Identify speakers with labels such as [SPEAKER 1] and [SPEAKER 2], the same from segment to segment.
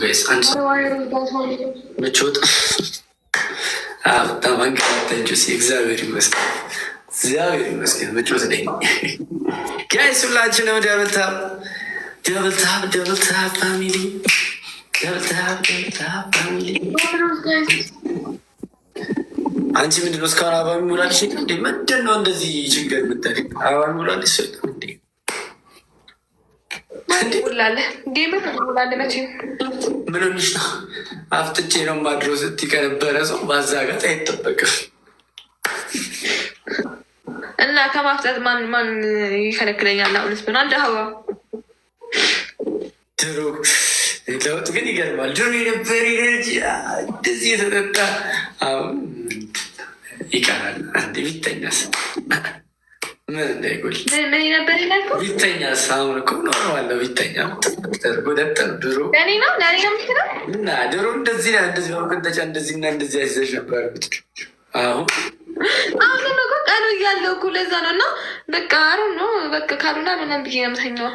[SPEAKER 1] ጋይስ አንድ ምቾት በጣም አንቀላታችሁ። እግዚአብሔር ይመስገን፣ እግዚአብሔር ይመስገን። ምቾት ላይ ጋይስ ሁላችንም ደብልታብ ደብልታብ ደብልታብ ፋሚሊ ደብልታብ ደብልታብ ፋሚሊ። አንቺ ምንድነው እስካሁን አበባ የሚሞላልሽ እንዴ? ምንድን ነው እንደዚህ ችግር የምታደርግ? አበባ የሚሞላልሽ እንዴ? ምን ሆንሽ ነው? አፍጥጬ ነው ማድሮ ስትይ ከነበረ ሰው ማዛጋት አይጠበቅም።
[SPEAKER 2] እና ከማፍጠጥ ማን ይከለክለኛል? አሁንስ ምን አንድ ሀዋ
[SPEAKER 1] ድሮ ለውጥ ግን ይገርማል። ድሮ የነበረ ኤነርጂ እንደዚህ የተጠጣ አሁን ይቀራል። አንድ ቢተኛስ ምን እንዳይጎል
[SPEAKER 2] ምን ነበር ይላል
[SPEAKER 1] ቢተኛስ? አሁን እኮ ኖረዋለሁ ቢተኛ ተርጎ ደብተር ድሮ እና ድሮ እንደዚህ እንደዚህ በመቀንጠጫ እንደዚህ እና እንደዚህ ያይዘሽ ነበር። አሁን
[SPEAKER 2] እኮ ቀኑ እያለው እኮ ለዛ ነው። እና በቃ አሩ ነው በቃ ካልሆነ ምናምን ብዬ ነው የምተኛው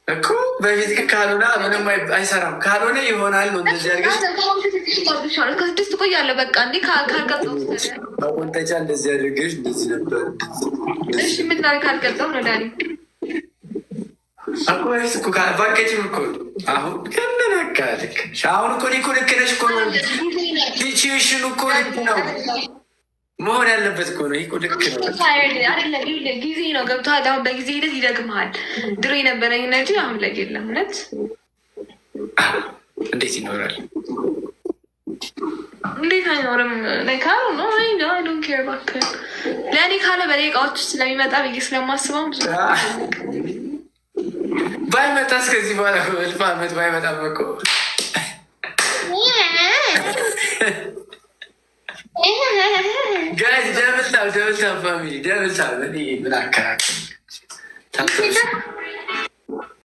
[SPEAKER 1] እኮ በፊት ግን ካልሆነ ምንም አይሰራም። ካልሆነ ይሆናል ነው እንደዚህ አድርገሽ
[SPEAKER 2] ከስድስት ቆያለሁ በቃ እንዲ ካልቀጠው
[SPEAKER 1] በቆንጠጫ እንደዚህ አድርገሽ እንደዚህ ነበር።
[SPEAKER 2] እሺ ምን ላይ ካልቀጠው ነው ዳኒ
[SPEAKER 1] እኮ በፊት እኮ ባቀጭም እኮ አሁን ከነናካ ልክ አሁን እኮ ልክ ነሽ እኮ ዲቺሽን እኮ ልክ ነው መሆን ያለበት እኮ ነው። ይሄ ልክ ነው
[SPEAKER 2] አይደለም ጊዜ ነው ገብቶሃል። አሁን በጊዜ ሂደት ይደግምሃል። ድሮ የነበረኝ ኤነርጂ አሁን ላይ የለም። እውነት
[SPEAKER 1] እንዴት ይኖራል?
[SPEAKER 2] እንዴት አይኖርም? ካሉ ነው ዶንት ኬር እባክህ። ለእኔ ካለ በደቂቃዎች ውስጥ ስለሚመጣ ብዬ ስለማስበው ብዙ
[SPEAKER 1] ባይመጣ እስከዚህ በኋላ እልፍ ዓመት ባይመጣም እኮ ጋይስ ደብልታብ ፋሚሊ ደብልታብ ምን አከራከር